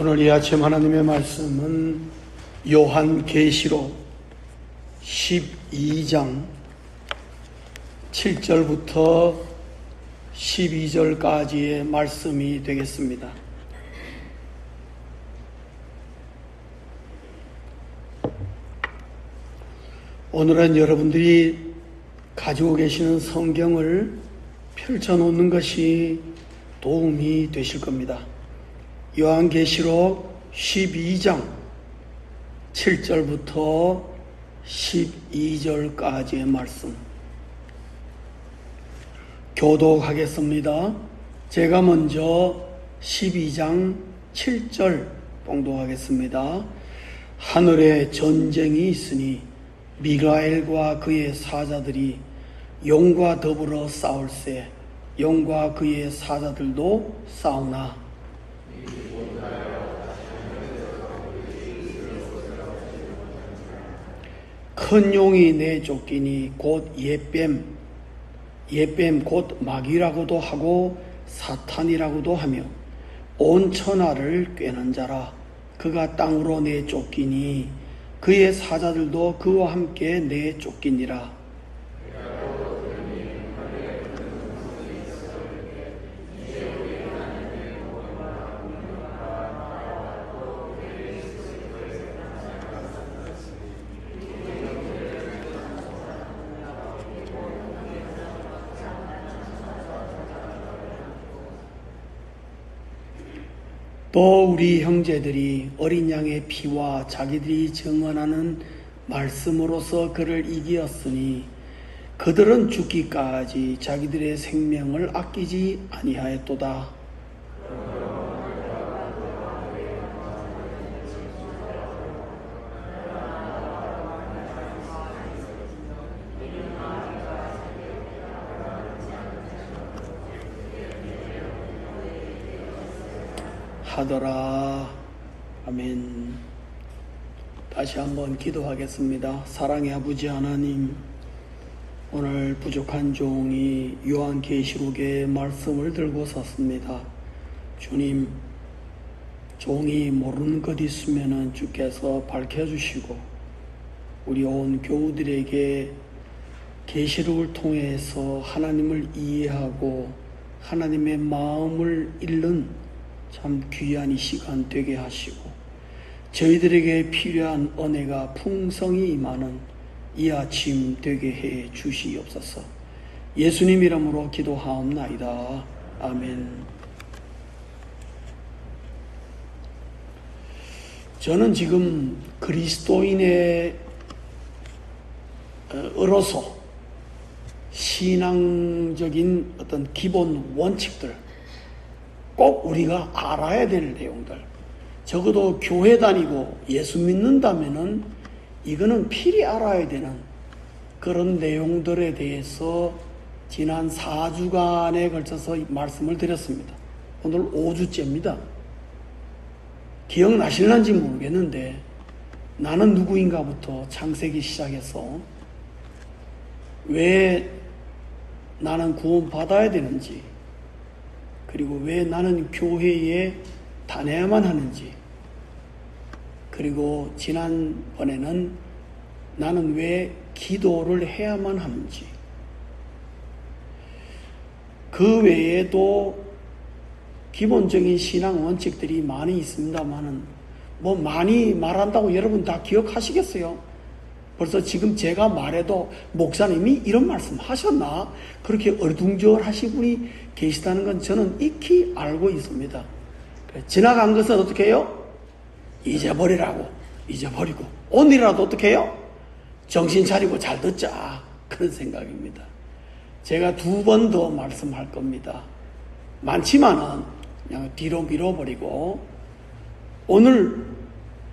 오늘 이 아침 하나님의 말씀은 요한계시록 12장 7절부터 12절까지의 말씀이 되겠습니다. 오늘은 여러분들이 가지고 계시는 성경을 펼쳐놓는 것이 도움이 되실 겁니다. 요한계시록 12장 7절부터 12절까지의 말씀 교독하겠습니다. 제가 먼저 12장 7절 봉독하겠습니다. 하늘에 전쟁이 있으니 미가엘과 그의 사자들이 용과 더불어 싸울세 용과 그의 사자들도 싸우나 큰 용이 내쫓기니 곧 옛뱀 곧 마귀라고도 하고 사탄이라고도 하며 온 천하를 꿰는 자라. 그가 땅으로 내쫓기니 그의 사자들도 그와 함께 내쫓기니라. 또 우리 형제들이 어린 양의 피와 자기들이 증언하는 말씀으로서 그를 이기었으니 그들은 죽기까지 자기들의 생명을 아끼지 아니하였도다. 하더라. 아멘. 다시 한번 기도하겠습니다. 사랑의 아버지 하나님, 오늘 부족한 종이 요한계시록의 말씀을 들고 섰습니다. 주님, 종이 모르는 것 있으면 주께서 밝혀주시고 우리 온 교우들에게 계시록을 통해서 하나님을 이해하고 하나님의 마음을 읽는 참 귀한 이 시간 되게 하시고 저희들에게 필요한 은혜가 풍성히 임하는 이 아침 되게 해 주시옵소서. 예수님 이름으로 기도하옵나이다. 아멘. 저는 지금 그리스도인으로서 신앙적인 어떤 기본 원칙들 꼭 우리가 알아야 될 내용들, 적어도 교회 다니고 예수 믿는다면은 이거는 필히 알아야 되는 그런 내용들에 대해서 지난 4주간에 걸쳐서 말씀을 드렸습니다. 오늘 5주째입니다. 기억나실는지 모르겠는데 나는 누구인가부터 창세기 시작해서 왜 나는 구원받아야 되는지, 그리고 왜 나는 교회에 다녀야만 하는지, 그리고 지난번에는 나는 왜 기도를 해야만 하는지, 그 외에도 기본적인 신앙 원칙들이 많이 있습니다만은 뭐 많이 말한다고 여러분 다 기억하시겠어요? 벌써 지금 제가 말해도 목사님이 이런 말씀 하셨나? 그렇게 어리둥절하신 분이 계시다는 건 저는 익히 알고 있습니다. 지나간 것은 어떻게 해요? 잊어버리라고. 잊어버리고 오늘이라도 어떻게 해요? 정신 차리고 잘 듣자. 그런 생각입니다. 제가 2번 더 말씀할 겁니다. 많지만은 그냥 뒤로 밀어버리고 오늘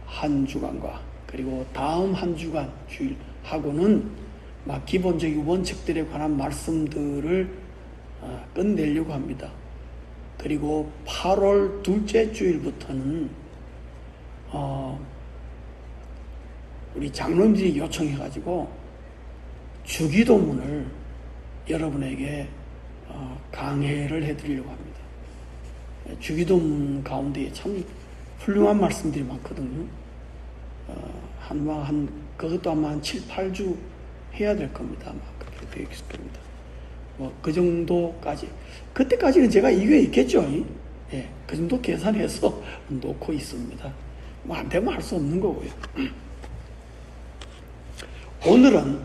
한 주간과 그리고 다음 한 주간 주일하고는 막 기본적인 원칙들에 관한 말씀들을 끝내려고 합니다. 그리고 8월 둘째 주일부터는 우리 장로님들이 요청해가지고 주기도문을 여러분에게 강해를 해드리려고 합니다. 주기도문 가운데 참 훌륭한 말씀들이 많거든요. 그것도 아마 한 7, 8주 해야 될 겁니다. 아마 그렇게 되어 있을 겁니다. 그 정도까지. 그때까지는 제가 이게 있겠죠. 예, 그 정도 계산해서 놓고 있습니다. 안 되면 할 수 없는 거고요. 오늘은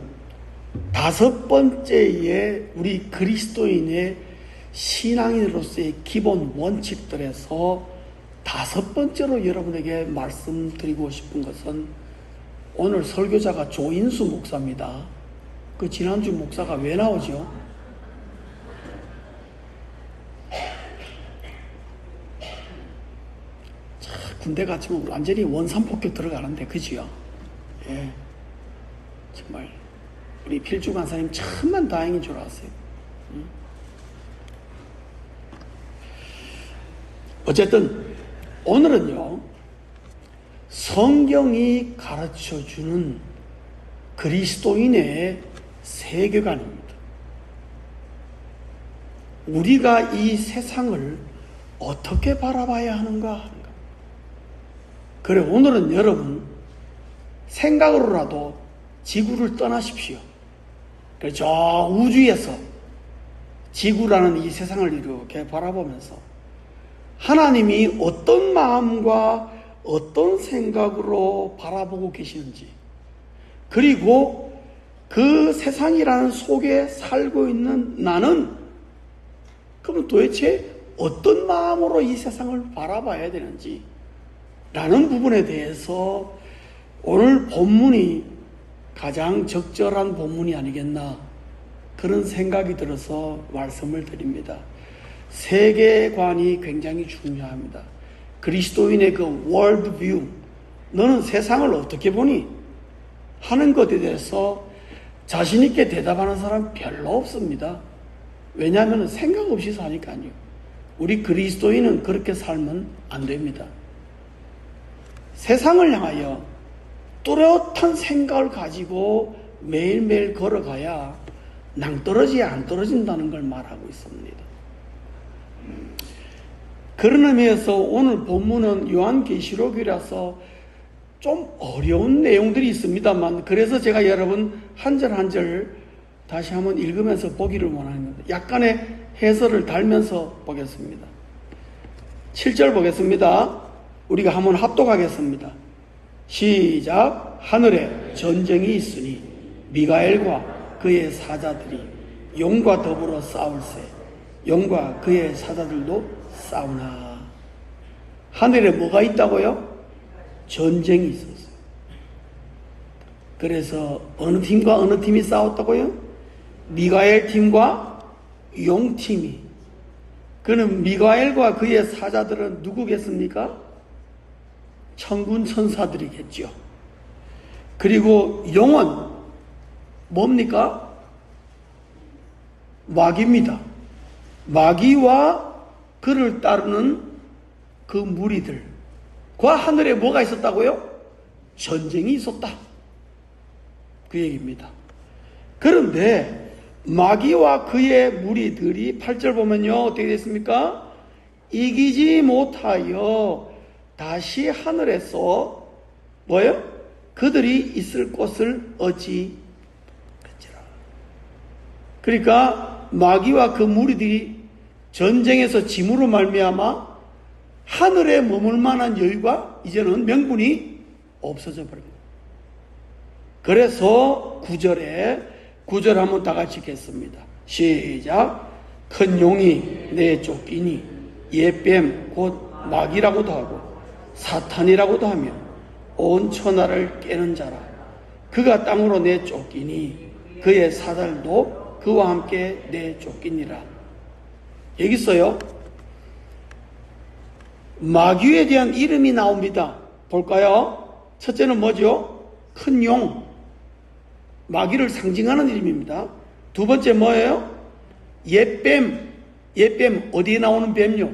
5번째의 우리 그리스도인의 신앙인으로서의 기본 원칙들에서 5번째로 여러분에게 말씀드리고 싶은 것은 오늘 설교자가 조인수 목사입니다. 그 지난주 목사가 왜 나오죠? 군대 같으면 완전히 원산폭격 들어가는데, 그지요? 예. 정말, 우리 필주 간사님 천만 다행인 줄 아세요. 어쨌든, 오늘은요, 성경이 가르쳐 주는 그리스도인의 세계관입니다. 우리가 이 세상을 어떻게 바라봐야 하는가 하는 것. 그래, 오늘은 여러분 생각으로라도 지구를 떠나십시오. 그래, 저 우주에서 지구라는 이 세상을 이렇게 바라보면서 하나님이 어떤 마음과 어떤 생각으로 바라보고 계시는지, 그리고 그 세상이라는 속에 살고 있는 나는 그럼 도대체 어떤 마음으로 이 세상을 바라봐야 되는지 라는 부분에 대해서 오늘 본문이 가장 적절한 본문이 아니겠나, 그런 생각이 들어서 말씀을 드립니다. 세계관이 굉장히 중요합니다. 그리스도인의 그 월드뷰, 너는 세상을 어떻게 보니? 하는 것에 대해서 자신 있게 대답하는 사람 별로 없습니다. 왜냐하면 생각 없이 사니까요. 우리 그리스도인은 그렇게 살면 안 됩니다. 세상을 향하여 뚜렷한 생각을 가지고 매일매일 걸어가야 낭떠러지에 안 떨어진다는 걸 말하고 있습니다. 그런 의미에서 오늘 본문은 요한계시록이라서 좀 어려운 내용들이 있습니다만, 그래서 제가 여러분 한 절 한 절 다시 한번 읽으면서 보기를 원합니다. 약간의 해설을 달면서 보겠습니다. 7절 보겠습니다. 우리가 한번 합독하겠습니다. 시작. 하늘에 전쟁이 있으니 미가엘과 그의 사자들이 용과 더불어 싸울세. 용과 그의 사자들도 싸우나. 하늘에 뭐가 있다고요? 전쟁이 있었어요. 그래서 어느 팀과 어느 팀이 싸웠다고요? 미가엘 팀과 용 팀이. 그는 미가엘과 그의 사자들은 누구겠습니까? 천군 천사들이겠죠. 그리고 용은 뭡니까? 마귀입니다. 마귀와 그를 따르는 그 무리들과 하늘에 뭐가 있었다고요? 전쟁이 있었다. 그 얘기입니다. 그런데 마귀와 그의 무리들이 8절 보면요, 어떻게 됐습니까? 이기지 못하여 다시 하늘에서 뭐예요? 그들이 있을 곳을 얻지 못했지라. 그러니까 마귀와 그 무리들이 전쟁에서 짐으로 말미암아 하늘에 머물 만한 여유가 이제는 명분이 없어져 버립니다. 그래서 9절 한번 다 같이 읽겠습니다. 시작. 큰 용이 내 쫓기니 옛뱀 곧 마귀라고도 하고 사탄이라고도 하며 온 천하를 깨는 자라. 그가 땅으로 내쫓기니 그의 사달도 그와 함께 내쫓기니라. 여기 있어요. 마귀에 대한 이름이 나옵니다. 볼까요? 첫째는 뭐죠? 큰 용. 마귀를 상징하는 이름입니다. 두 번째 뭐예요? 옛뱀. 옛뱀 어디에 나오는 뱀요?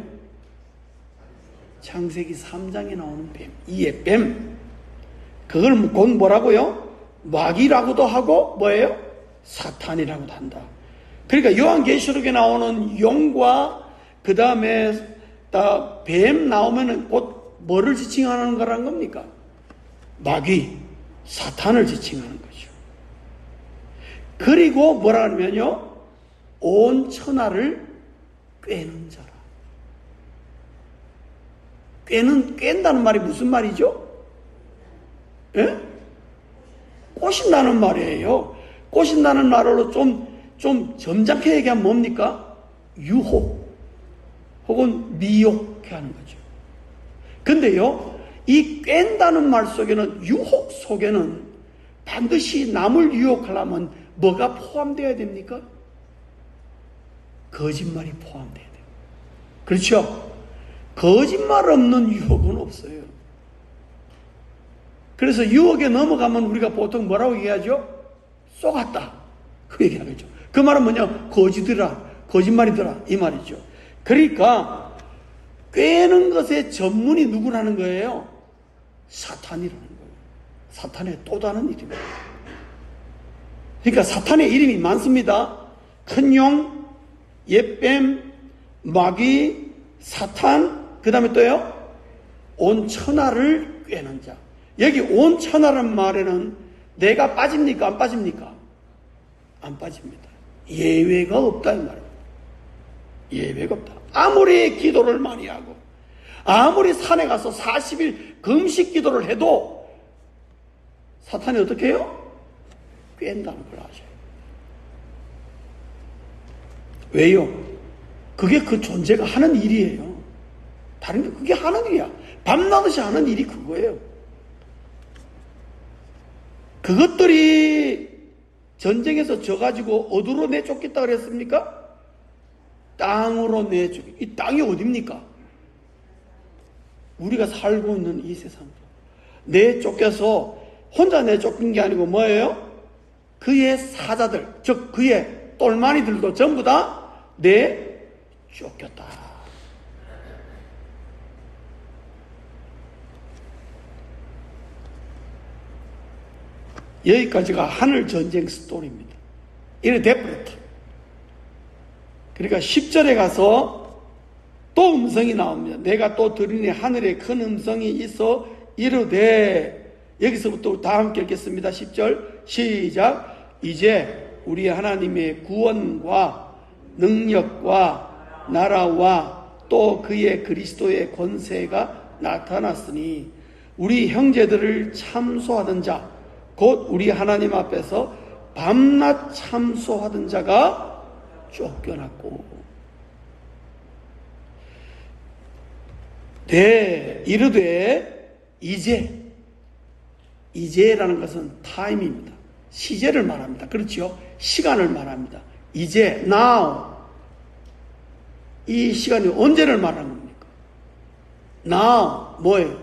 창세기 3장에 나오는 뱀. 이 옛뱀. 그걸 곧 뭐라고요? 마귀라고도 하고 뭐예요? 사탄이라고도 한다. 그러니까 요한계시록에 나오는 용과 그 다음에 뱀 나오면은 곧 뭐를 지칭하는 거란 겁니까? 마귀, 사탄을 지칭하는 거죠. 그리고 뭐라 하냐면요, 온 천하를 꿰는 자라. 꿰는다는 말이 무슨 말이죠? 예? 꼬신다는 말이에요. 꼬신다는 말로 좀 점잖게 얘기하면 뭡니까? 유혹 혹은 미혹해 하는 거죠. 근데요, 이 꿰다는 말 속에는, 유혹 속에는 반드시 남을 유혹하려면 뭐가 포함되어야 됩니까? 거짓말이 포함되어야 돼요. 그렇죠? 거짓말 없는 유혹은 없어요. 그래서 유혹에 넘어가면 우리가 보통 뭐라고 얘기하죠? 쏘갔다, 그 얘기하겠죠. 그 말은 뭐냐? 거짓말이더라, 이 말이죠. 그러니까 꿰는 것의 전문이 누구라는 거예요? 사탄이라는 거예요. 사탄의 또 다른 이름입니다. 그러니까 사탄의 이름이 많습니다. 큰 용, 옛뱀, 마귀, 사탄, 그 다음에 또요, 온 천하를 꿰는 자. 여기 온 천하란 말에는 내가 빠집니까? 안 빠집니까? 안 빠집니다. 예외가 없다, 이 말입니다. 예외가 없다. 아무리 기도를 많이 하고, 아무리 산에 가서 40일 금식 기도를 해도 사탄이 어떻게 해요? 꿰는다는 걸 아셔요. 왜요? 그게 그 존재가 하는 일이에요. 다른 게 그게 하는 일이야. 밤낮없이 하는 일이 그거예요. 그것들이 전쟁에서 져가지고 어디로 내쫓겠다 그랬습니까? 땅으로 내쫓기. 이 땅이 어딥니까? 우리가 살고 있는 이 세상. 내쫓겨서 혼자 내쫓긴 게 아니고 뭐예요? 그의 사자들, 즉 그의 똘마니들도 전부 다 내쫓겼다. 여기까지가 하늘 전쟁 스토리입니다. 이래 돼버렸다. 그러니까 10절에 가서 또 음성이 나옵니다. 내가 또 들으니 하늘에 큰 음성이 있어 이르되, 여기서부터 다 함께 읽겠습니다. 10절 시작. 이제 우리 하나님의 구원과 능력과 나라와 또 그의 그리스도의 권세가 나타났으니 우리 형제들을 참소하던 자, 곧 우리 하나님 앞에서 밤낮 참소하던 자가 쫓겨났고, 이르되 이제라는 것은 타임입니다. 시제를 말합니다. 그렇죠? 시간을 말합니다. 이제, now. 이 시간이 언제를 말하는 겁니까? now, 뭐예요?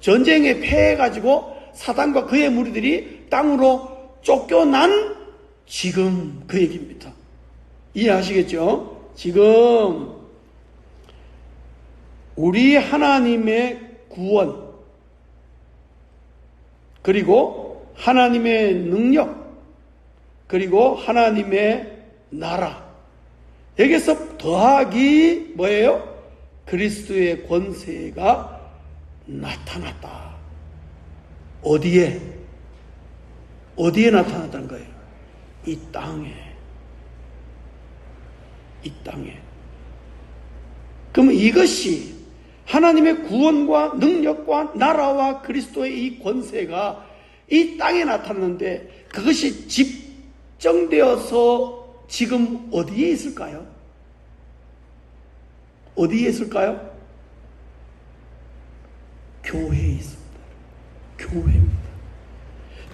전쟁에 패해가지고 사단과 그의 무리들이 땅으로 쫓겨난 지금 그 얘기입니다. 이해하시겠죠? 지금 우리 하나님의 구원, 그리고 하나님의 능력, 그리고 하나님의 나라, 여기서 더하기 뭐예요? 그리스도의 권세가 나타났다. 어디에 나타났다는 거예요? 이 땅에. 그러면 이것이 하나님의 구원과 능력과 나라와 그리스도의 이 권세가 이 땅에 나타났는데, 그것이 집정되어서 지금 어디에 있을까요? 어디에 있을까요? 교회에 있습니다. 교회입니다.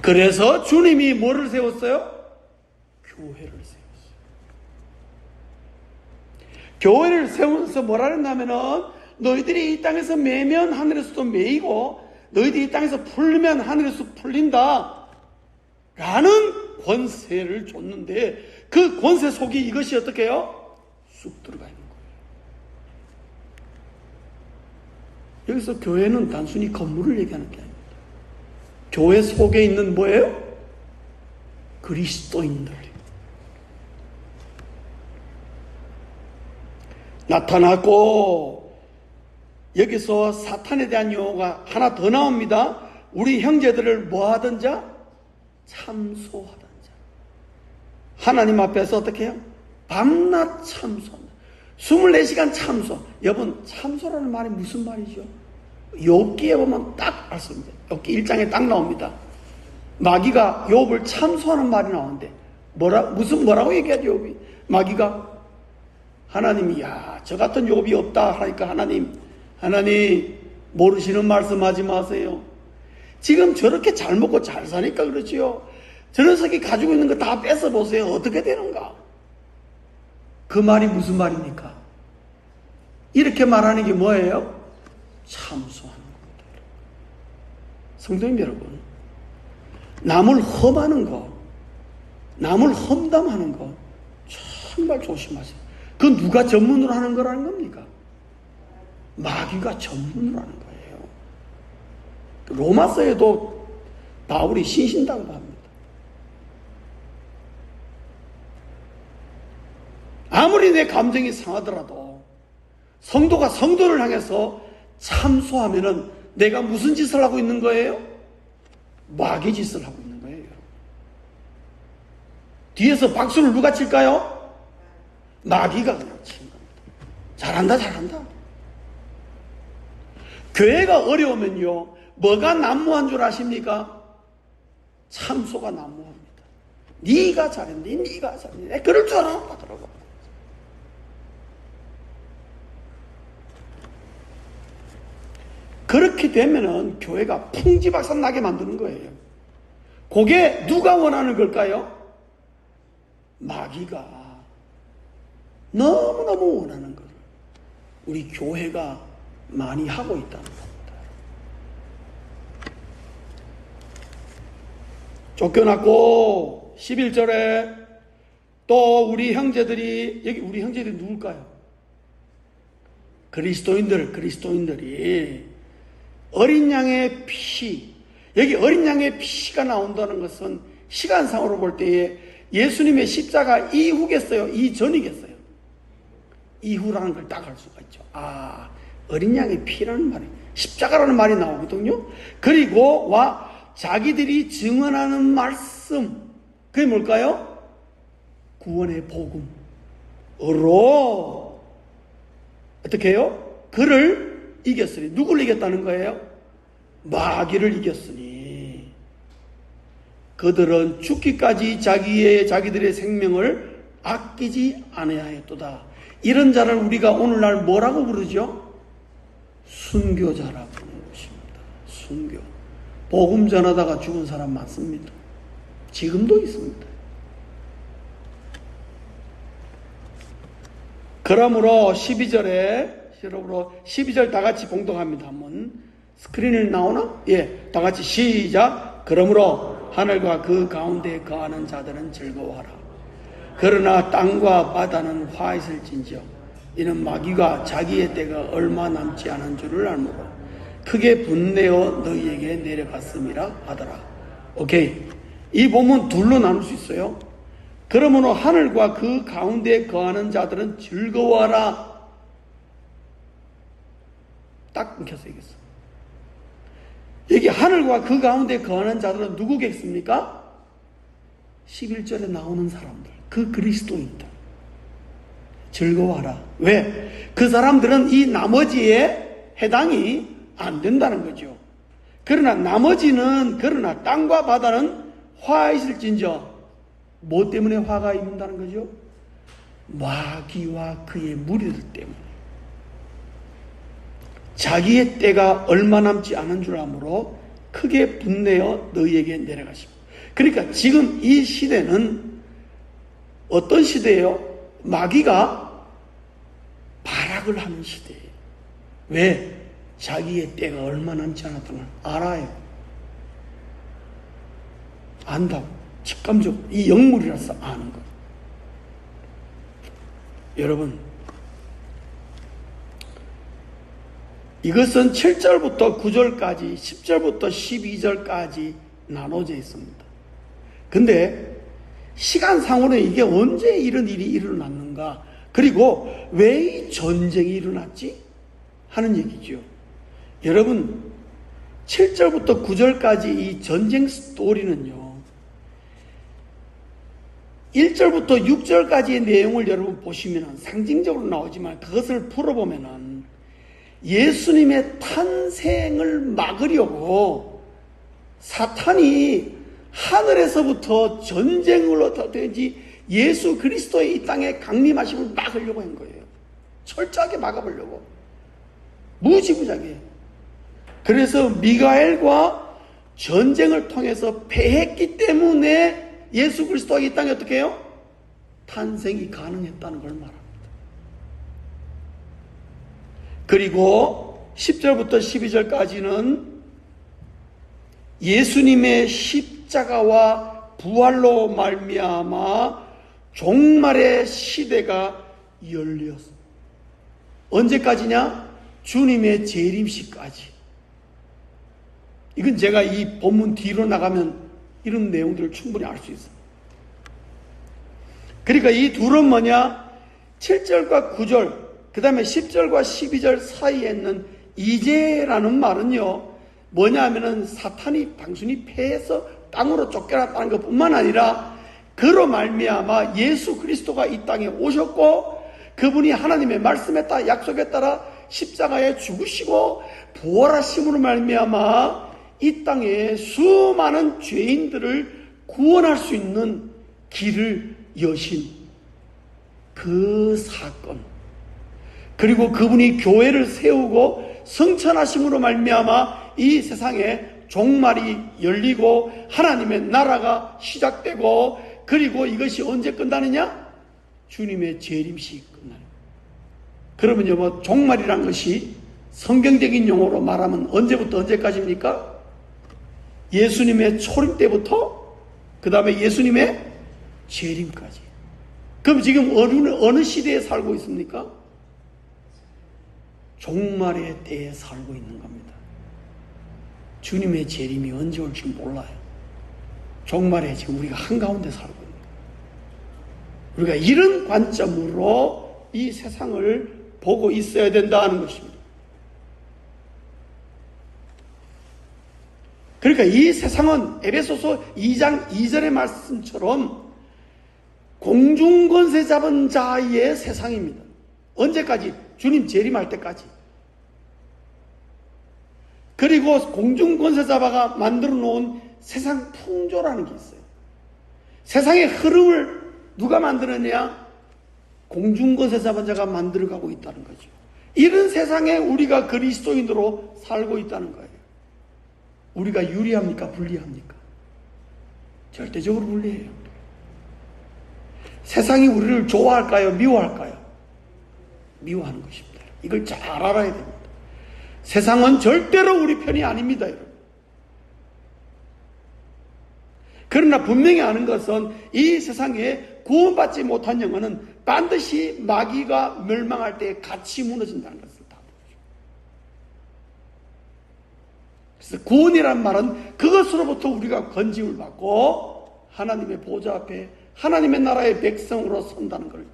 그래서 주님이 뭐를 세웠어요? 교회를 세웠어요. 교회를 세우면서 뭐라 했냐면은, 너희들이 이 땅에서 매면 하늘에서도 매이고, 너희들이 이 땅에서 풀면 하늘에서 풀린다 라는 권세를 줬는데, 그 권세 속에 이것이 어떻게 해요? 쑥 들어가 있는 거예요. 여기서 교회는 단순히 건물을 얘기하는 게 아닙니다. 교회 속에 있는 뭐예요? 그리스도인들. 나타났고, 여기서 사탄에 대한 용어가 하나 더 나옵니다. 우리 형제들을 뭐 하던 자? 참소하던 자. 하나님 앞에서 어떻게 해요? 밤낮 참소한다. 24시간 참소. 여러분, 참소라는 말이 무슨 말이죠? 욥기에 보면 딱 알 수 있습니다. 욥기 1장에 딱 나옵니다. 마귀가 욥을 참소하는 말이 나오는데 뭐라고 얘기하죠? 욥이 마귀가 하나님이 저 같은 욥이 없다 하니까 하나님 모르시는 말씀하지 마세요. 지금 저렇게 잘 먹고 잘 사니까 그렇지요. 저 녀석이 가지고 있는 거 다 뺏어 보세요. 어떻게 되는가? 그 말이 무슨 말입니까? 이렇게 말하는 게 뭐예요? 참소하는 겁니다. 성도님 여러분, 남을 험하는 거, 남을 험담하는 거 정말 조심하세요. 그건 누가 전문으로 하는 거라는 겁니까? 마귀가 전문으로 하는 거예요. 로마서에도 바울이 신신당부합니다. 아무리 내 감정이 상하더라도 성도가 성도를 향해서 참소하면은 내가 무슨 짓을 하고 있는 거예요? 마귀 짓을 하고 있는 거예요. 뒤에서 박수를 누가 칠까요? 마귀가 그냥 치는 겁니다. 잘한다. 교회가 어려우면요, 뭐가 난무한 줄 아십니까? 참소가 난무합니다. 네가 잘했니? 그럴 줄 알았다 그러고. 그렇게 되면은 교회가 풍지박산 나게 만드는 거예요. 그게 누가 원하는 걸까요? 마귀가 너무너무 원하는 것을 우리 교회가 많이 하고 있다는 겁니다. 쫓겨났고 11절에 또 우리 형제들이, 여기 우리 형제들이 누굴까요? 그리스도인들이 어린 양의 피, 여기 어린 양의 피가 나온다는 것은 시간상으로 볼 때에 예수님의 십자가 이후겠어요? 이전이겠어요? 이후라는 걸 딱 알 수가 있죠. 어린 양의 피라는 말이, 십자가라는 말이 나오거든요. 그리고 자기들이 증언하는 말씀, 그게 뭘까요? 구원의 복음으로 어떻게 해요? 그를 이겼으니. 누구를 이겼다는 거예요? 마귀를 이겼으니 그들은 죽기까지 자기들의 생명을 아끼지 아니하였도다. 이런 자를 우리가 오늘날 뭐라고 부르죠? 순교자라고 부르는 것입니다. 순교. 복음 전하다가 죽은 사람 많습니다. 지금도 있습니다. 그러므로 12절 다 같이 봉독합니다. 한번 스크린에 나오나? 다 같이 시작. 그러므로 하늘과 그 가운데 거하는 자들은 즐거워하라. 그러나 땅과 바다는 화 있을진지요. 이는 마귀가 자기의 때가 얼마 남지 않은 줄을 알므로 크게 분내어 너희에게 내려갔음이라 하더라. 오케이. 이 본문 둘로 나눌 수 있어요. 그러므로 하늘과 그 가운데 거하는 자들은 즐거워하라. 딱 끊겨서 얘기했어. 여기 하늘과 그 가운데 거하는 자들은 누구겠습니까? 11절에 나오는 사람들, 그 그리스도인들. 즐거워하라. 왜? 그 사람들은 이 나머지에 해당이 안 된다는 거죠. 그러나 땅과 바다는 화 있을진저. 뭐 때문에 화가 있는다는 거죠? 마귀와 그의 무리들 때문에. 자기의 때가 얼마 남지 않은 줄 아므로 크게 분내어 너희에게 내려가시고. 그러니까 지금 이 시대는 어떤 시대예요? 마귀가 발악을 하는 시대예요. 왜? 자기의 때가 얼마 남지 않았다는 걸 알아요. 안다고. 직감적으로. 이 영물이라서 아는 거예요. 여러분, 이것은 7절부터 9절까지 10절부터 12절까지 나눠져 있습니다. 근데 시간상으로는 이게 언제 이런 일이 일어났는가? 그리고 왜 이 전쟁이 일어났지? 하는 얘기죠. 여러분, 7절부터 9절까지 이 전쟁 스토리는요, 1절부터 6절까지의 내용을 여러분 보시면 상징적으로 나오지만 그것을 풀어보면 예수님의 탄생을 막으려고 사탄이 하늘에서부터 전쟁을 어떻게든지 예수 그리스도의 이 땅에 강림하심을 막으려고 한 거예요. 철저하게 막아보려고. 무지무지하게. 그래서 미가엘과 전쟁을 통해서 패했기 때문에 예수 그리스도가 이 땅에 어떻게 해요? 탄생이 가능했다는 걸 말합니다. 그리고 10절부터 12절까지는 예수님의 십자가와 부활로 말미암아 종말의 시대가 열렸어. 언제까지냐? 주님의 재림시까지. 이건 제가 이 본문 뒤로 나가면 이런 내용들을 충분히 알 수 있어요. 그러니까 이 둘은 뭐냐? 7절과 9절, 그 다음에 10절과 12절 사이에 있는 이제라는 말은요, 뭐냐 하면은 사탄이 단순히 패해서 땅으로 쫓겨났다는 것 뿐만 아니라 그로 말미암아 예수 그리스도가 이 땅에 오셨고 그분이 하나님의 말씀에 따라 약속에 따라 십자가에 죽으시고 부활하심으로 말미암아 이 땅에 수많은 죄인들을 구원할 수 있는 길을 여신 그 사건, 그리고 그분이 교회를 세우고 성천하심으로 말미암아 이 세상에 종말이 열리고 하나님의 나라가 시작되고, 그리고 이것이 언제 끝나느냐? 주님의 재림시 끝나요. 그러면요, 뭐 종말이란 것이 성경적인 용어로 말하면 언제부터 언제까지입니까? 예수님의 초림 때부터 그 다음에 예수님의 재림까지. 그럼 지금 어느 시대에 살고 있습니까? 종말의 때에 살고 있는 겁니다. 주님의 재림이 언제 올지 몰라요. 종말에 지금 우리가 한가운데 살고 있는 거예요. 우리가 이런 관점으로 이 세상을 보고 있어야 된다는 것입니다. 그러니까 이 세상은 에베소서 2장 2절의 말씀처럼 공중권세 잡은 자의 세상입니다. 언제까지? 주님 재림할 때까지. 그리고 공중권세 잡아가 만들어 놓은 세상 풍조라는 게 있어요. 세상의 흐름을 누가 만들었냐? 공중권세 잡은 자가 만들어가고 있다는 거죠. 이런 세상에 우리가 그리스도인으로 살고 있다는 거예요. 우리가 유리합니까? 불리합니까? 절대적으로 불리해요. 세상이 우리를 좋아할까요? 미워할까요? 미워하는 것입니다. 이걸 잘 알아야 됩니다. 세상은 절대로 우리 편이 아닙니다, 여러분. 그러나 분명히 아는 것은 이 세상에 구원받지 못한 영혼은 반드시 마귀가 멸망할 때 같이 무너진다는 것을 다 보죠. 그래서 구원이란 말은 그것으로부터 우리가 건짐을 받고 하나님의 보좌 앞에 하나님의 나라의 백성으로 선다는 걸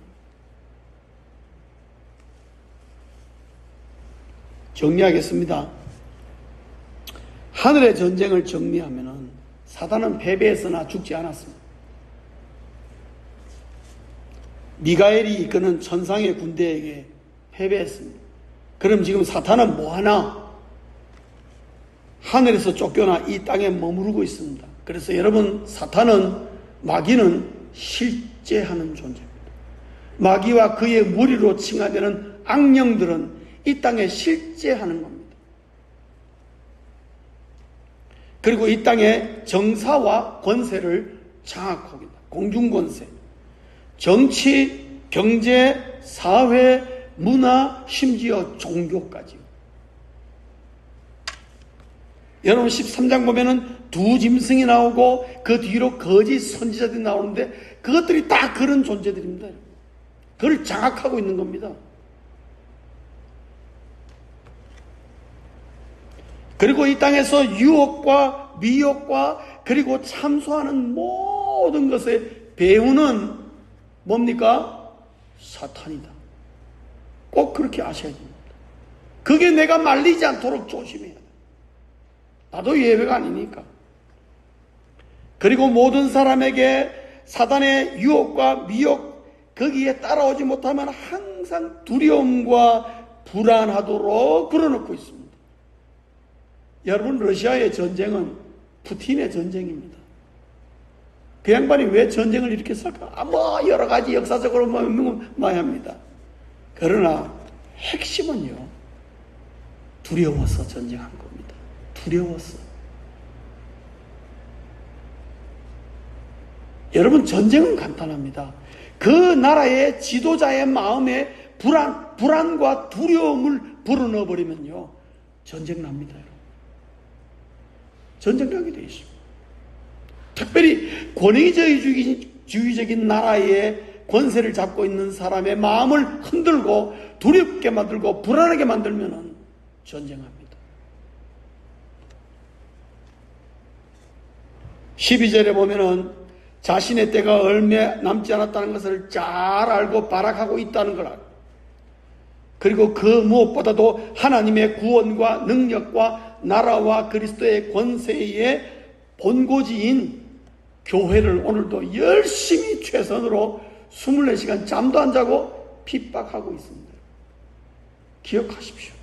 정리하겠습니다. 하늘의 전쟁을 정리하면은 사단은 패배했으나 죽지 않았습니다. 미가엘이 이끄는 천상의 군대에게 패배했습니다. 그럼 지금 사탄은 뭐하나? 하늘에서 쫓겨나 이 땅에 머무르고 있습니다. 그래서 여러분, 사탄은, 마귀는 실제하는 존재입니다. 마귀와 그의 무리로 칭하되는 악령들은 이 땅에 실제하는 겁니다. 그리고 이 땅에 정사와 권세를 장악하고 있다. 공중권세, 정치, 경제, 사회, 문화, 심지어 종교까지. 여러분 13장 보면은 두 짐승이 나오고 그 뒤로 거짓 선지자들이 나오는데 그것들이 다 그런 존재들입니다. 그걸 장악하고 있는 겁니다. 그리고 이 땅에서 유혹과 미혹과 그리고 참소하는 모든 것의 배후는 뭡니까? 사탄이다. 꼭 그렇게 아셔야 됩니다. 그게 내가 말리지 않도록 조심해야 돼. 나도 예외가 아니니까. 그리고 모든 사람에게 사단의 유혹과 미혹 거기에 따라오지 못하면 항상 두려움과 불안하도록 불어넣고 있습니다. 여러분, 러시아의 전쟁은 푸틴의 전쟁입니다. 그 양반이 왜 전쟁을 이렇게 쓸까? 뭐 여러 가지 역사적으로 많이 합니다. 그러나 핵심은요, 두려워서 전쟁한 겁니다. 두려워서. 여러분, 전쟁은 간단합니다. 그 나라의 지도자의 마음에 불안과 두려움을 불어넣어 버리면요, 전쟁 납니다. 여러분. 전쟁 나게 돼 있습니다. 특별히 권위주의적인 나라의 권세를 잡고 있는 사람의 마음을 흔들고 두렵게 만들고 불안하게 만들면 전쟁합니다. 12절에 보면은 자신의 때가 얼마 남지 않았다는 것을 잘 알고 발악하고 있다는 걸 알고, 그리고 그 무엇보다도 하나님의 구원과 능력과 나라와 그리스도의 권세의 본고지인 교회를 오늘도 열심히 최선으로 24시간 잠도 안 자고 핍박하고 있습니다. 기억하십시오.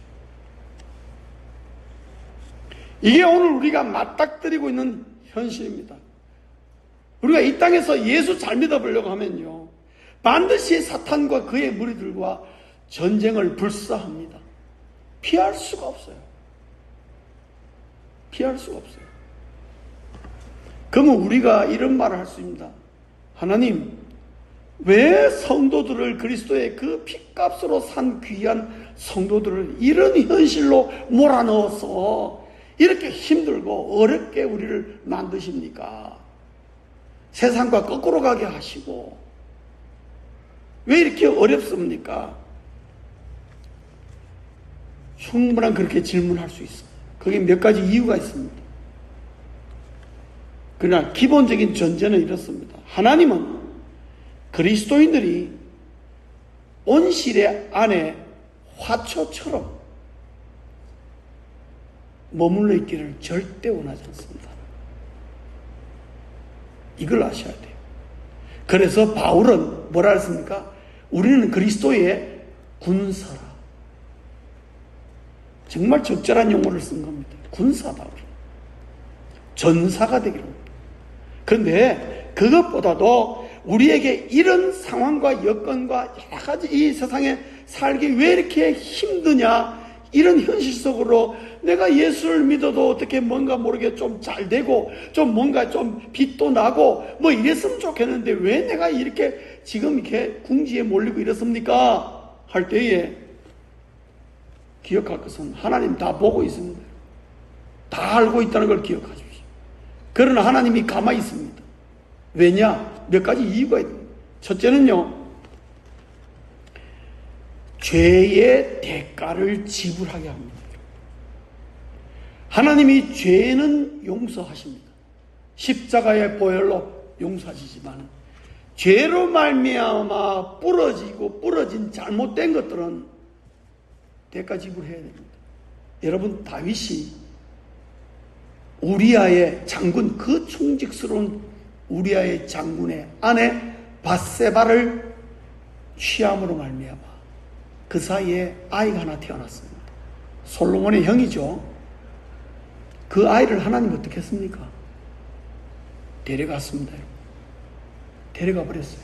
이게 오늘 우리가 맞닥뜨리고 있는 현실입니다. 우리가 이 땅에서 예수 잘 믿어보려고 하면요, 반드시 사탄과 그의 무리들과 전쟁을 불사합니다. 피할 수가 없어요. 피할 수가 없어요. 그러면 우리가 이런 말을 할 수 있습니다. 하나님, 왜 성도들을, 그리스도의 그 핏값으로 산 귀한 성도들을 이런 현실로 몰아넣어서 이렇게 힘들고 어렵게 우리를 만드십니까? 세상과 거꾸로 가게 하시고 왜 이렇게 어렵습니까? 충분한 그렇게 질문할 수 있어요. 거기에 몇 가지 이유가 있습니다. 그러나 기본적인 전제는 이렇습니다. 하나님은 그리스도인들이 온실의 안에 화초처럼 머물러 있기를 절대 원하지 않습니다. 이걸 아셔야 돼요. 그래서 바울은 뭐라 했습니까? 우리는 그리스도의 군사라. 정말 적절한 용어를 쓴 겁니다. 군사다. 전사가 되기로. 그런데 그것보다도 우리에게 이런 상황과 여건과 여러 가지 이 세상에 살기 왜 이렇게 힘드냐, 이런 현실 속으로 내가 예수를 믿어도 어떻게 뭔가 모르게 좀 잘 되고 좀 뭔가 좀 빛도 나고 뭐 이랬으면 좋겠는데 왜 내가 이렇게 지금 이렇게 궁지에 몰리고 이렇습니까? 할 때에 기억할 것은 하나님 다 보고 있습니다. 다 알고 있다는 걸 기억하십시오. 그러나 하나님이 가만히 있습니다. 왜냐? 몇 가지 이유가 있습니다. 첫째는요, 죄의 대가를 지불하게 합니다. 하나님이 죄는 용서하십니다. 십자가의 보혈로 용서하시지만 죄로 말미암아 부러진 잘못된 것들은 대가 지불해야 됩니다. 여러분, 다윗이 우리아의 장군, 그 충직스러운 우리아의 장군의 아내 밧세바를 취함으로 말미암아 그 사이에 아이가 하나 태어났습니다. 솔로몬의 형이죠. 그 아이를 하나님 어떻게 했습니까? 데려갔습니다. 데려가 버렸어요.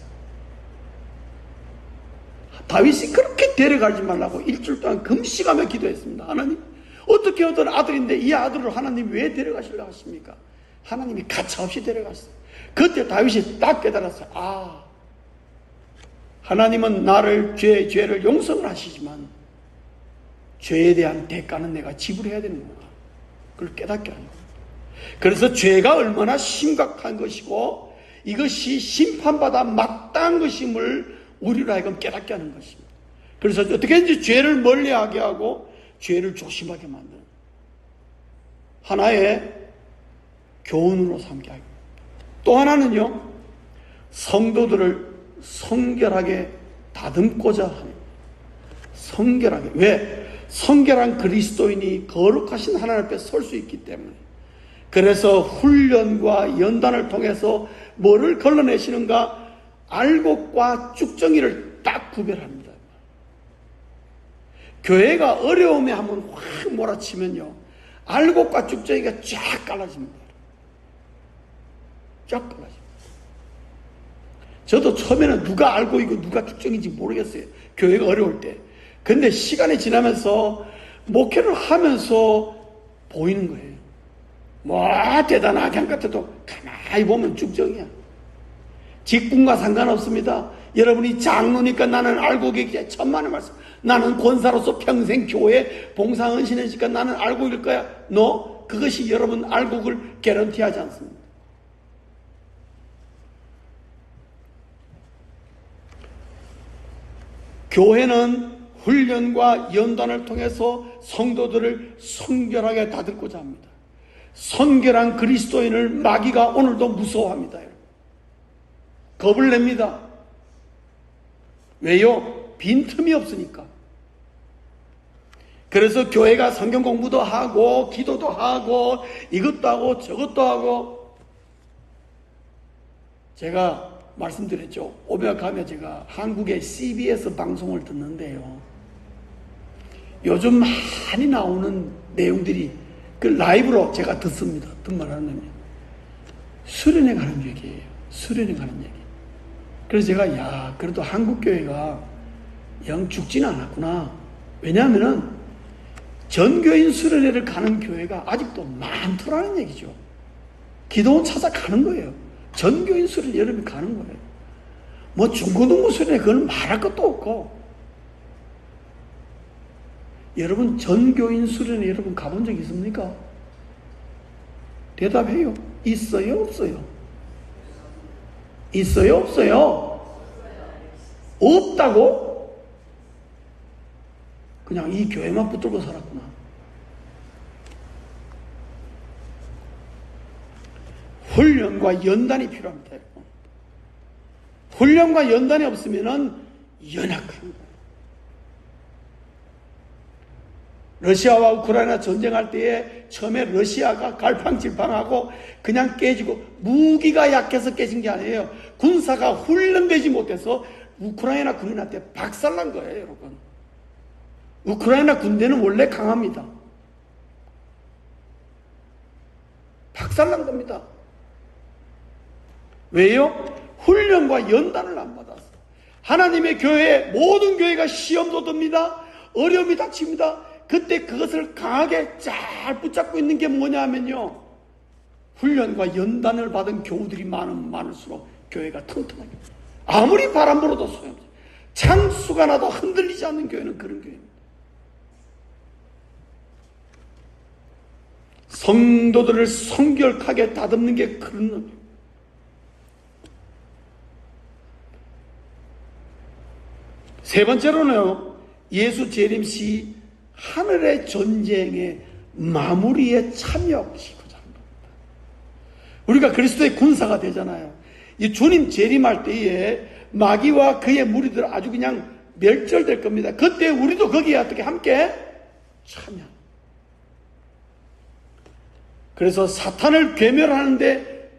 다윗이 그렇게 데려가지 말라고 일주일 동안 금식하며 기도했습니다. 하나님, 어떻게 얻은 아들인데 이 아들을 하나님 왜 데려가시려 하십니까? 하나님이 가차없이 데려갔어요. 그때 다윗이 딱 깨달았어요. 아, 하나님은 나를 죄를 용서를 하시지만 죄에 대한 대가는 내가 지불해야 되는구나. 그걸 깨닫게 하는 겁니다. 그래서 죄가 얼마나 심각한 것이고 이것이 심판받아 마땅한 것임을 우리로 하여금 깨닫게 하는 것입니다. 그래서 어떻게든지 죄를 멀리하게 하고 죄를 조심하게 만드는 하나의 교훈으로 삼게 하고, 또 하나는요, 성도들을 성결하게 다듬고자 하는, 성결하게. 왜? 성결한 그리스도인이 거룩하신 하나님 앞에 설 수 있기 때문에, 그래서 훈련과 연단을 통해서 뭐를 걸러내시는가? 알곡과 쭉정이를 딱 구별합니다. 교회가 어려움에 한번 확 몰아치면요, 알곡과 쭉정이가 쫙 갈라집니다. 쫙 갈라집니다. 저도 처음에는 누가 알곡이고 누가 쭉정인지 모르겠어요, 교회가 어려울 때. 근데 시간이 지나면서 목회를 하면서 보이는 거예요. 뭐 대단하게 한 것 같아도 가만히 보면 쭉정이야. 직분과 상관없습니다. 여러분이 장로니까 나는 알곡이겠지, 천만의 말씀. 나는 권사로서 평생 교회 봉사 헌신했으니까 나는 알곡일 거야. No, 그것이 여러분 알곡을 개런티하지 않습니다. 교회는 훈련과 연단을 통해서 성도들을 성결하게 다듬고자 합니다. 성결한 그리스도인을 마귀가 오늘도 무서워합니다. 겁을 냅니다. 왜요? 빈틈이 없으니까. 그래서 교회가 성경 공부도 하고 기도도 하고 이것도 하고 저것도 하고, 제가 말씀드렸죠. 오며 가며 제가 한국의 CBS 방송을 듣는데요, 요즘 많이 나오는 내용들이 그 라이브로 제가 듣습니다. 어떤 말 하냐면 수련회 가는 얘기예요. 수련회 가는 얘기. 그래서 제가 야, 그래도 한국 교회가 영 죽지는 않았구나. 왜냐하면은 전교인 수련회를 가는 교회가 아직도 많더라는 얘기죠. 기도원 찾아가는 거예요. 전교인 수련회 여러분이 가는 거예요. 뭐 중고등부 수련회 그건 말할 것도 없고. 여러분 전교인 수련회 여러분 가본 적 있습니까? 대답해요. 있어요, 없어요? 있어요, 없어요? 없다고? 그냥 이 교회만 붙들고 살았구나. 훈련과 연단이 필요합니다. 훈련과 연단이 없으면 연약한 거예요. 러시아와 우크라이나 전쟁할 때에 처음에 러시아가 갈팡질팡하고 그냥 깨지고, 무기가 약해서 깨진 게 아니에요. 군사가 훈련되지 못해서 우크라이나 군인한테 박살난 거예요, 여러분. 우크라이나 군대는 원래 강합니다. 박살난 겁니다. 왜요? 훈련과 연단을 안 받았어. 하나님의 교회, 모든 교회가 시험도 듭니다. 어려움이 닥칩니다. 그때 그것을 강하게 잘 붙잡고 있는 게 뭐냐 하면요, 훈련과 연단을 받은 교우들이 많으면 많을수록 교회가 튼튼하게, 아무리 바람 불어도 소용없어요. 창수가 나도 흔들리지 않는 교회는 그런 교회입니다. 성도들을 성결하게 다듬는 게 그런 놈이에요. 세 번째로는 예수 재림 시 하늘의 전쟁의 마무리에 참여하시고자 합니다. 우리가 그리스도의 군사가 되잖아요. 이 주님 재림할 때에 마귀와 그의 무리들 아주 그냥 멸절될 겁니다. 그때 우리도 거기에 어떻게 함께 참여. 그래서 사탄을 괴멸하는데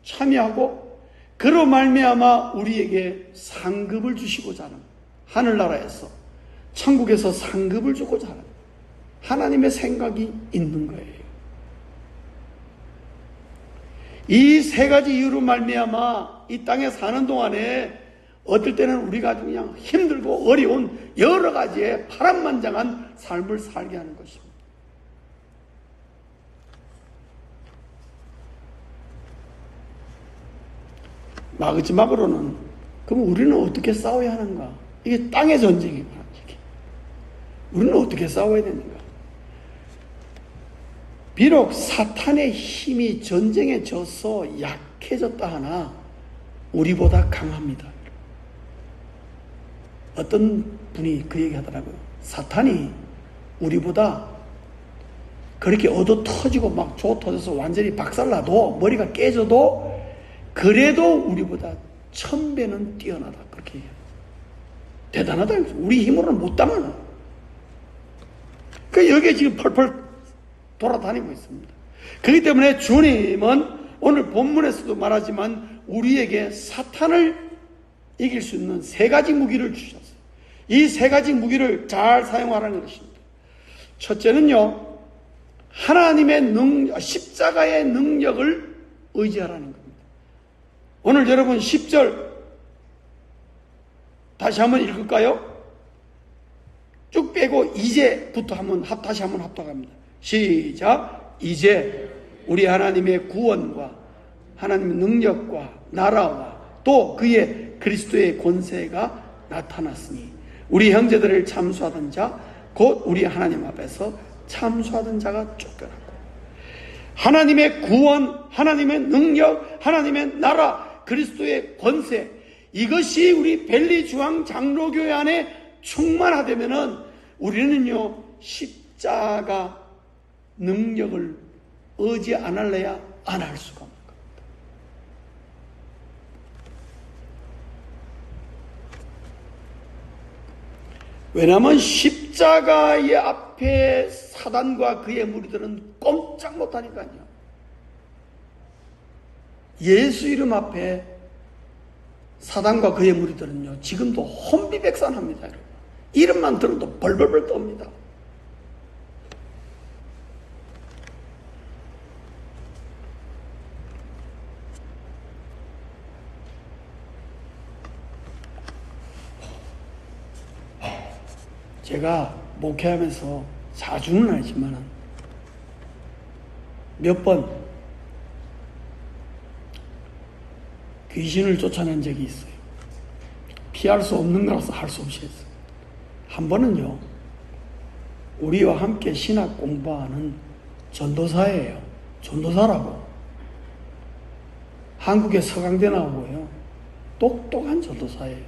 참여하고, 그로 말미암아 우리에게 상급을 주시고자 하는, 하늘나라에서 천국에서 상급을 주고자 하는 하나님의 생각이 있는 거예요. 이 세 가지 이유로 말미암아 이 땅에 사는 동안에 어떨 때는 우리가 아주 그냥 힘들고 어려운 여러 가지의 파란만장한 삶을 살게 하는 것입니다. 마지막으로는 그럼 우리는 어떻게 싸워야 하는가? 이게 땅의 전쟁이구나. 우리는 어떻게 싸워야 되는가? 비록 사탄의 힘이 전쟁에 져서 약해졌다 하나 우리보다 강합니다. 어떤 분이 그 얘기 하더라고요. 사탄이 우리보다 그렇게 얻어 터지고 막 조 터져서 완전히 박살나도, 머리가 깨져도, 그래도 우리보다 1000배는 뛰어나다. 그렇게 해요. 대단하다. 우리 힘으로는 못 당하나. 그 여기에 지금 펄펄 돌아다니고 있습니다. 그렇기 때문에 주님은 오늘 본문에서도 말하지만 우리에게 사탄을 이길 수 있는 세 가지 무기를 주셨어요. 이 세 가지 무기를 잘 사용하라는 것입니다. 첫째는요, 하나님의 십자가의 능력을 의지하라는 겁니다. 오늘 여러분 10절 다시 한번 읽을까요? 쭉 빼고 이제부터 다시 한번 합독합니다. 시작. 이제 우리 하나님의 구원과 하나님의 능력과 나라와 또 그의 그리스도의 권세가 나타났으니 우리 형제들을 참수하던 자 곧 우리 하나님 앞에서 참수하던 자가 쫓겨났고, 하나님의 구원, 하나님의 능력, 하나님의 나라, 그리스도의 권세, 이것이 우리 벨리주황 장로교회 안에 충만하되면은 우리는요 십자가 능력을 의지 안 할래야 안 할 수가 없는 겁니다. 왜냐하면 십자가의 앞에 사단과 그의 무리들은 꼼짝 못하니까요. 예수 이름 앞에 사단과 그의 무리들은요 지금도 혼비백산합니다. 여러분. 이름만 들어도 벌벌벌 떱니다. 제가 목회하면서 자주는 아니지만 몇 번 귀신을 쫓아낸 적이 있어요. 피할 수 없는 거라서 할 수 없이 했어요. 한 번은요, 우리와 함께 신학 공부하는 전도사예요. 전도사라고. 한국에 서강대 나오고요. 똑똑한 전도사예요.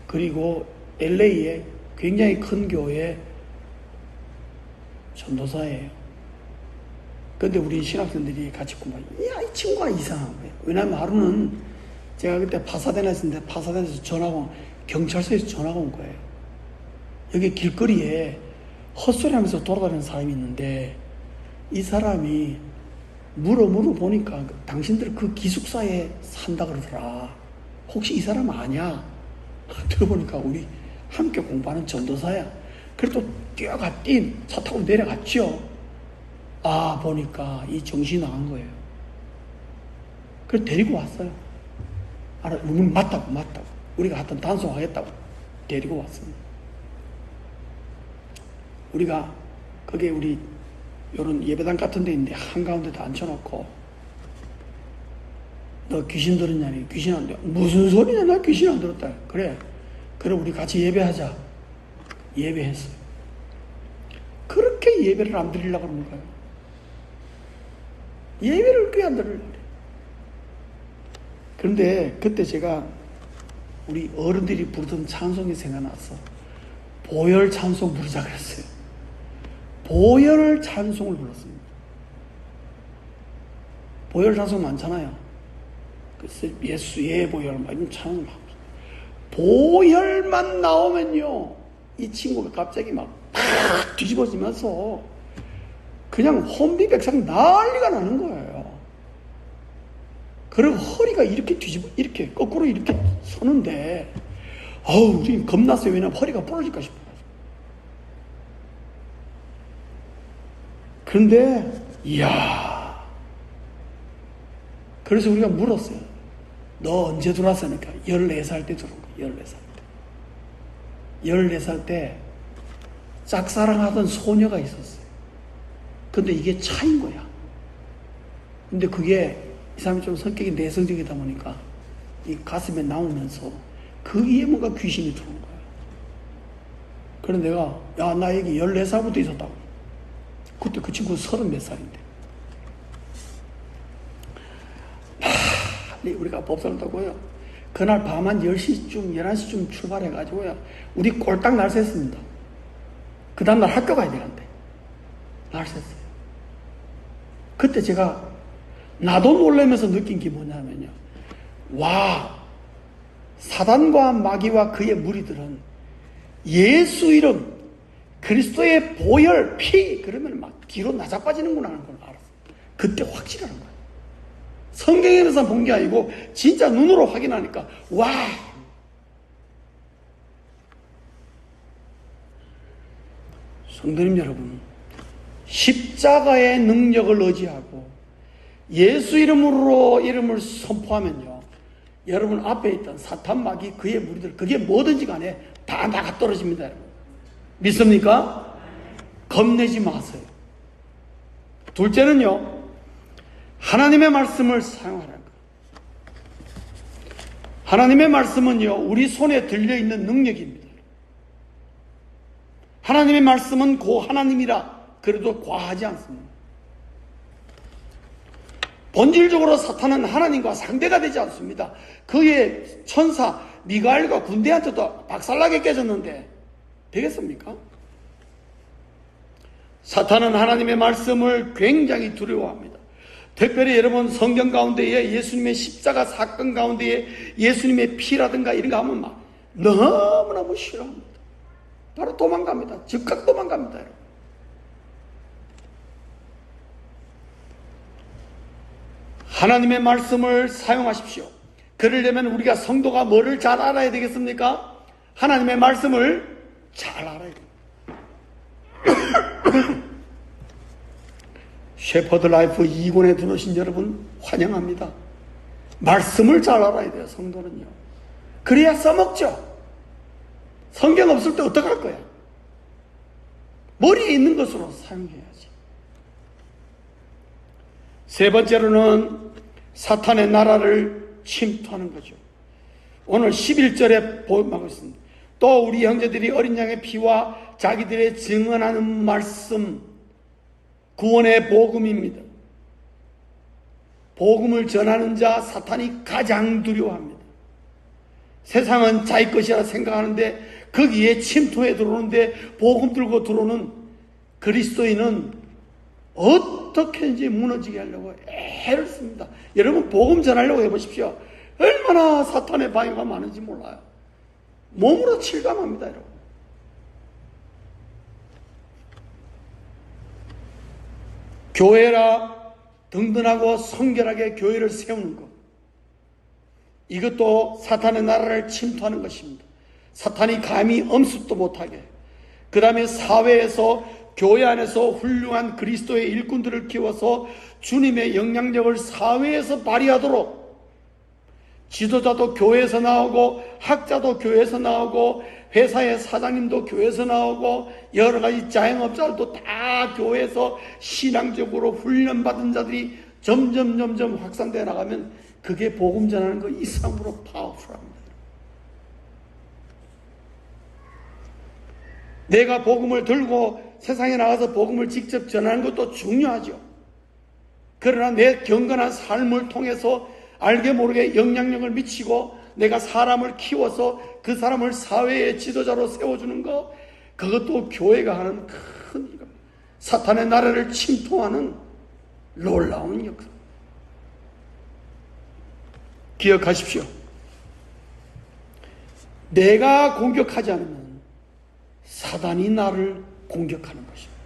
그리고 LA에 굉장히 큰 교회 전도사예요. 근데 우리 신학생들이 같이 공부하니까, 야, 이 친구가 이상한 거예요. 왜냐하면 하루는 제가 그때 파사데나 있었는데 파사데나에서 전화가, 경찰서에서 전화가 온 거예요. 여기 길거리에 헛소리 하면서 돌아다니는 사람이 있는데 이 사람이 물어보니까 당신들 그 기숙사에 산다 그러더라. 혹시 이 사람 아냐? 들어보니까 우리 함께 공부하는 전도사야. 그래도 차 타고 내려갔죠. 아, 보니까 이 정신이 나간 거예요. 그래서 데리고 왔어요. 우리 맞다고. 우리가 하여튼 단속하겠다고 데리고 왔습니다. 우리가 거기에 우리 요런 예배당 같은 데 있는데 한가운데다 앉혀놓고, 너 귀신 들었냐니? 귀신 안 들어. 무슨 소리냐? 나 귀신 안 들었다. 그래 우리 같이 예배하자. 예배했어요. 그렇게 예배를 안 드리려고 그러는 거예요. 예배를 꽤 안 드리려고 그래. 그런데 그때 제가 우리 어른들이 부르던 찬송이 생각났어. 보혈 찬송 부르자 그랬어요. 보혈 찬송을 불렀습니다. 보혈 찬송 많잖아요. 그래서 예수의 보혈 막 이런 찬송 막. 보혈만 나오면요 이 친구가 갑자기 막 뒤집어지면서 그냥 혼비백산 난리가 나는 거예요. 그리고 허리가 이렇게 거꾸로 이렇게 서는데, 우리 겁났어요. 왜냐면 허리가 부러질까 싶어요. 그런데 이야, 그래서 우리가 물었어요. 너 언제 들어왔으니까 14살 때 들어온 거야. 14살 때. 14살 때 짝사랑하던 소녀가 있었어요. 근데 이게 차인 거야. 근데 그게 이 사람이 좀 성격이 내성적이다 보니까 이 가슴에 나오면서 거기에 뭔가 귀신이 들어온 거야. 그래서 내가, 야, 나 여기 14살부터 있었다고. 그때 그 친구 30몇 살인데. 우리가 법사한다고요. 그날 밤 한 10시쯤, 11시쯤 출발해가지고요. 우리 꼴딱 날 샜습니다. 그 다음날 학교 가야 되는데. 날 샜어요. 그때 제가 나도 놀라면서 느낀 게 뭐냐면요. 와, 사단과 마귀와 그의 무리들은 예수 이름, 그리스도의 보혈, 피, 그러면 막 뒤로 나자빠지는구나 하는 걸 알았어. 그때 확실하는 거야. 성경에서 본 게 아니고 진짜 눈으로 확인하니까 와. 성도님 여러분, 십자가의 능력을 의지하고 예수 이름을 선포하면요, 여러분 앞에 있던 사탄 마귀 그의 무리들 그게 뭐든지 간에 다 나가 떨어집니다. 여러분 믿습니까? 겁내지 마세요. 둘째는요, 하나님의 말씀을 사용하라는 거예요. 하나님의 말씀은요, 우리 손에 들려있는 능력입니다. 하나님의 말씀은 고 하나님이라 그래도 과하지 않습니다. 본질적으로 사탄은 하나님과 상대가 되지 않습니다. 그의 천사 미가엘과 군대한테도 박살나게 깨졌는데 되겠습니까? 사탄은 하나님의 말씀을 굉장히 두려워합니다. 특별히 여러분 성경 가운데에 예수님의 십자가 사건 가운데에 예수님의 피라든가 이런 거 하면 막 너무너무 싫어합니다. 바로 도망갑니다. 즉각 도망갑니다. 여러분. 하나님의 말씀을 사용하십시오. 그러려면 우리가 성도가 뭐를 잘 알아야 되겠습니까? 하나님의 말씀을 잘 알아야 됩니다. 셰퍼드 라이프 2권에 들어오신 여러분 환영합니다. 말씀을 잘 알아야 돼요. 성도는요. 그래야 써먹죠. 성경 없을 때 어떡할 거야? 머리에 있는 것으로 사용해야지. 세 번째로는 사탄의 나라를 침투하는 거죠. 오늘 11절에 보고 있습니다. 또 우리 형제들이 어린 양의 피와 자기들의 증언하는 말씀, 구원의 복음입니다. 복음을 전하는 자 사탄이 가장 두려워합니다. 세상은 자기 것이라 생각하는데 거기에 침투해 들어오는데 복음 들고 들어오는 그리스도인은 어떻게든지 무너지게 하려고 애를 씁니다. 여러분 복음 전하려고 해보십시오. 얼마나 사탄의 방해가 많은지 몰라요. 몸으로 실감합니다. 여러분. 교회라 든든하고 성결하게 교회를 세우는 것, 이것도 사탄의 나라를 침투하는 것입니다. 사탄이 감히 엄습도 못하게, 그 다음에 사회에서 교회 안에서 훌륭한 그리스도의 일꾼들을 키워서 주님의 영향력을 사회에서 발휘하도록, 지도자도 교회에서 나오고 학자도 교회에서 나오고 회사의 사장님도 교회에서 나오고 여러 가지 자영업자들도 다 교회에서 신앙적으로 훈련받은 자들이 점점 확산되어 나가면 그게 복음 전하는 것 이상으로 파워풀합니다. 내가 복음을 들고 세상에 나가서 복음을 직접 전하는 것도 중요하죠. 그러나 내 경건한 삶을 통해서 알게 모르게 영향력을 미치고 내가 사람을 키워서 그 사람을 사회의 지도자로 세워주는 것, 그것도 교회가 하는 큰 일입니다. 사탄의 나라를 침투하는 놀라운 역사. 기억하십시오. 내가 공격하지 않으면 사단이 나를 공격하는 것입니다.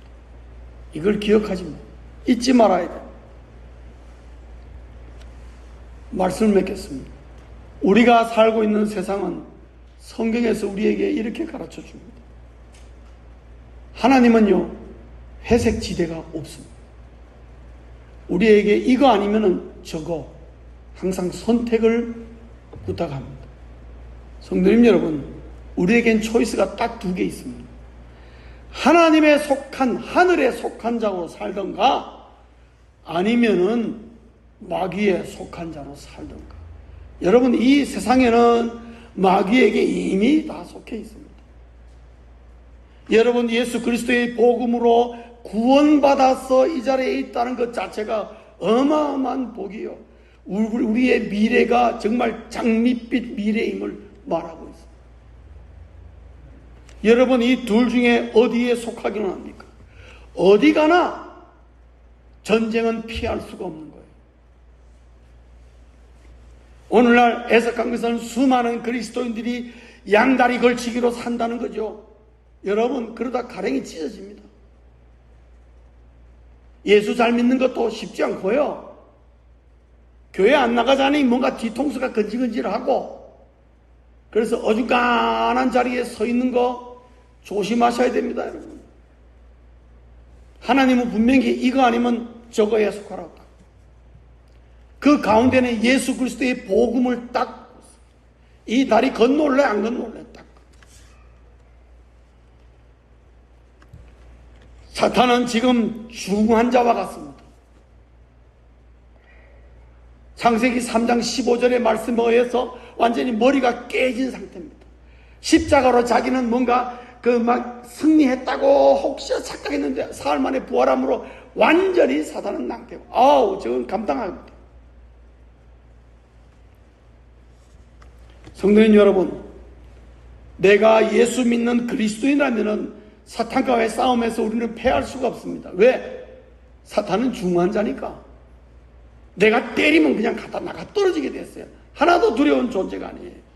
이걸 기억하지 마. 잊지 말아야 돼. 말씀을 맺겠습니다. 우리가 살고 있는 세상은 성경에서 우리에게 이렇게 가르쳐 줍니다. 하나님은요, 회색 지대가 없습니다. 우리에게 이거 아니면은 저거, 항상 선택을 부탁합니다. 성도님 여러분, 우리에겐 초이스가 딱 두 개 있습니다. 하나님에 속한, 하늘에 속한 자로 살던가, 아니면은 마귀에 속한 자로 살던가. 여러분, 이 세상에는 마귀에게 이미 다 속해 있습니다. 여러분, 예수 그리스도의 복음으로 구원받아서 이 자리에 있다는 것 자체가 어마어마한 복이요, 우리의 미래가 정말 장밋빛 미래임을 말하고 있습니다. 여러분, 이 둘 중에 어디에 속하기는 합니까? 어디 가나 전쟁은 피할 수가 없는 거예요. 오늘날 애석한 것은 수많은 그리스도인들이 양다리 걸치기로 산다는 거죠. 여러분, 그러다 가랭이 찢어집니다. 예수 잘 믿는 것도 쉽지 않고요. 교회 안 나가자니 뭔가 뒤통수가 건질건질하고, 그래서 어중간한 자리에 서 있는 거 조심하셔야 됩니다, 여러분. 하나님은 분명히 이거 아니면 저거에 속하라고. 그 가운데는 예수 그리스도의 복음을 딱, 이 다리 건너올래 안 건너올래 딱. 사탄은 지금 중한 자와 같습니다. 창세기 3장 15절의 말씀에 의해서 완전히 머리가 깨진 상태입니다. 십자가로 자기는 뭔가 막 승리했다고 혹시 착각했는데 사흘 만에 부활함으로 완전히 사탄은 낭패고, 아우, 저건 감당합니다. 성도님 여러분, 내가 예수 믿는 그리스도인이라면 사탄과의 싸움에서 우리는 패할 수가 없습니다. 왜? 사탄은 중한 자니까. 내가 때리면 그냥 갖다 나가 떨어지게 됐어요. 하나도 두려운 존재가 아니에요.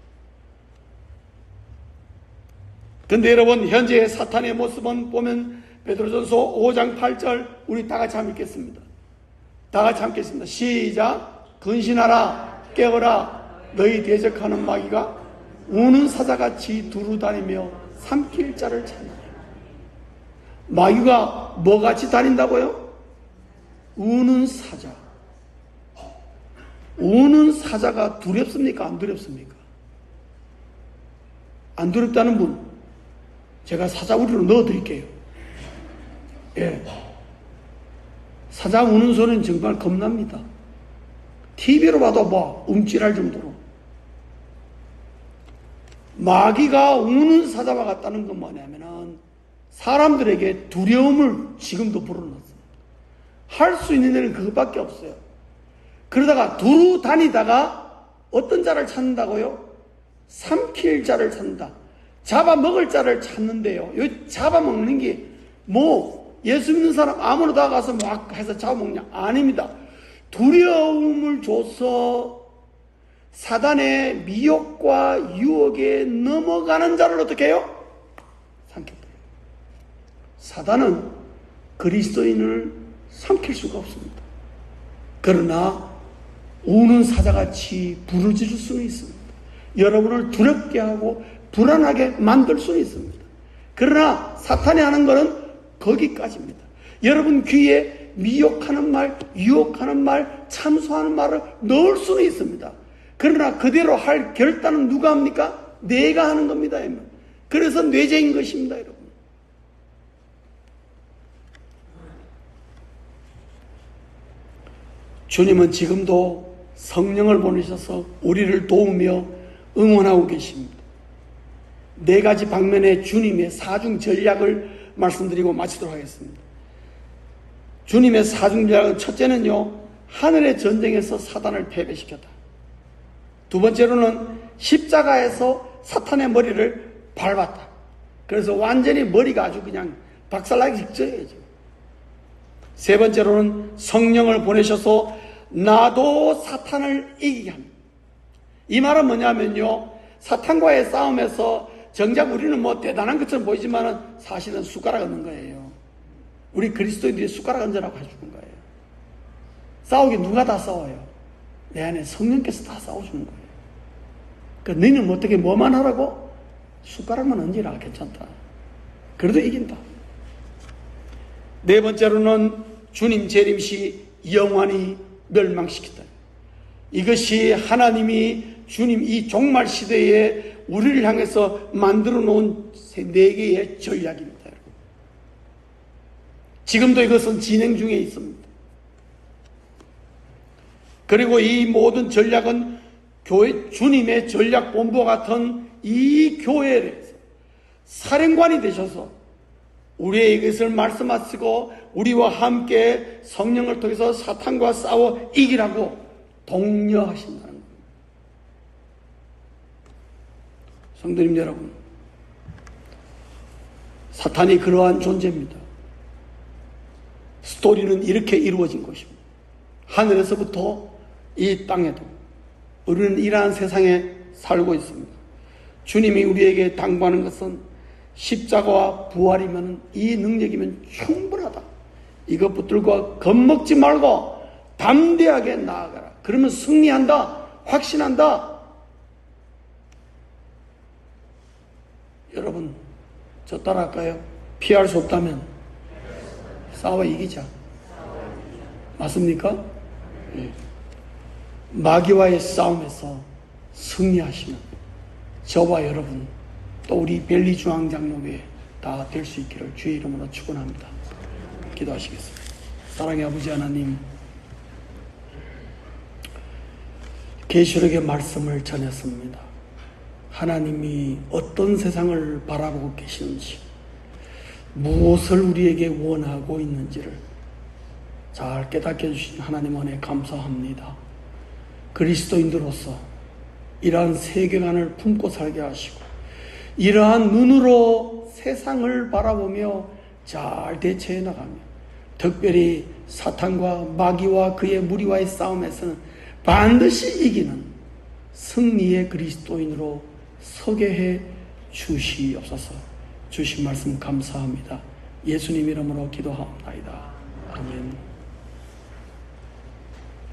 근데 여러분, 현재의 사탄의 모습은 보면 베드로전서 5장 8절 우리 다 같이 한번 읽겠습니다. 다 같이 함께 읽겠습니다. 시작. 근신하라, 깨어라. 너희 대적하는 마귀가 우는 사자같이 두루다니며 삼킬 자를 찾느니라. 마귀가 뭐같이 다닌다고요? 우는 사자. 우는 사자가 두렵습니까? 안 두렵습니까? 안 두렵다는 분, 제가 사자 우리로 넣어드릴게요. 예. 사자 우는 소리는 정말 겁납니다. TV로 봐도 뭐 움찔할 정도로. 마귀가 우는 사자와 같다는 건 뭐냐면은 사람들에게 두려움을 지금도 불어넣습니다. 할 수 있는 일은 그것밖에 없어요. 그러다가 두루 다니다가 어떤 자를 찾는다고요? 삼킬 자를 찾는다. 잡아먹을 자를 찾는데요. 이 잡아먹는 게 뭐 예수 믿는 사람 아무나 다가가서 막 해서 잡아먹냐? 아닙니다. 두려움을 줘서 사단의 미혹과 유혹에 넘어가는 자를 어떻게 해요? 삼켰다. 사단은 그리스도인을 삼킬 수가 없습니다. 그러나 우는 사자같이 부르짖을 수는 있습니다. 여러분을 두렵게 하고 불안하게 만들 수는 있습니다. 그러나 사탄이 하는 것은 거기까지입니다. 여러분 귀에 미혹하는 말, 유혹하는 말, 참소하는 말을 넣을 수는 있습니다. 그러나 그대로 할 결단은 누가 합니까? 내가 하는 겁니다. 그래서 뇌죄인 것입니다, 여러분. 주님은 지금도 성령을 보내셔서 우리를 도우며 응원하고 계십니다. 네 가지 방면의 주님의 사중 전략을 말씀드리고 마치도록 하겠습니다. 주님의 사중 전략은 첫째는요, 하늘의 전쟁에서 사단을 패배시켰다. 두 번째로는 십자가에서 사탄의 머리를 밟았다. 그래서 완전히 머리가 아주 그냥 박살나기 직전이에요. 세 번째로는 성령을 보내셔서 나도 사탄을 이기게 합니다. 이 말은 뭐냐면요, 사탄과의 싸움에서 정작 우리는 뭐 대단한 것처럼 보이지만은 사실은 숟가락 얹는 거예요. 우리 그리스도인들이 숟가락 얹으라고 해주는 거예요. 싸우기 누가 다 싸워요? 내 안에 성령께서 다 싸워주는 거예요. 그러니까 너희는 어떻게 뭐만 하라고? 숟가락만 얹으라. 괜찮다. 그래도 이긴다. 네 번째로는 주님 재림시 영원히 멸망시켰다. 이것이 하나님이 주님 이 종말 시대에 우리를 향해서 만들어 놓은 네 개의 전략입니다. 지금도 이것은 진행 중에 있습니다. 그리고 이 모든 전략은 교회 주님의 전략본부와 같은 이 교회를 사령관이 되셔서 우리의 이것을 말씀하시고 우리와 함께 성령을 통해서 사탄과 싸워 이기라고 독려하신다는 겁니다. 성도님 여러분, 사탄이 그러한 존재입니다. 스토리는 이렇게 이루어진 것입니다. 하늘에서부터 이 땅에도 우리는 이러한 세상에 살고 있습니다. 주님이 우리에게 당부하는 것은 십자가와 부활이면 이 능력이면 충분하다. 이것 붙들고 겁먹지 말고 담대하게 나아가라. 그러면 승리한다. 확신한다. 여러분, 저 따라할까요? 피할 수 없다면 싸워 이기자. 맞습니까? 예. 마귀와의 싸움에서 승리하시면 저와 여러분 또 우리 벨리 중앙장로교회 다 될 수 있기를 주의 이름으로 축원합니다. 기도하시겠습니다. 사랑의 아버지 하나님, 계시록의 말씀을 전했습니다. 하나님이 어떤 세상을 바라보고 계시는지, 무엇을 우리에게 원하고 있는지를 잘 깨닫게 해주신 하나님 은혜 감사합니다. 그리스도인들로서 이러한 세계관을 품고 살게 하시고 이러한 눈으로 세상을 바라보며 잘 대처해 나가며 특별히 사탄과 마귀와 그의 무리와의 싸움에서는 반드시 이기는 승리의 그리스도인으로 서게 해 주시옵소서. 주신 말씀 감사합니다. 예수님 이름으로 기도하옵나이다. 아멘.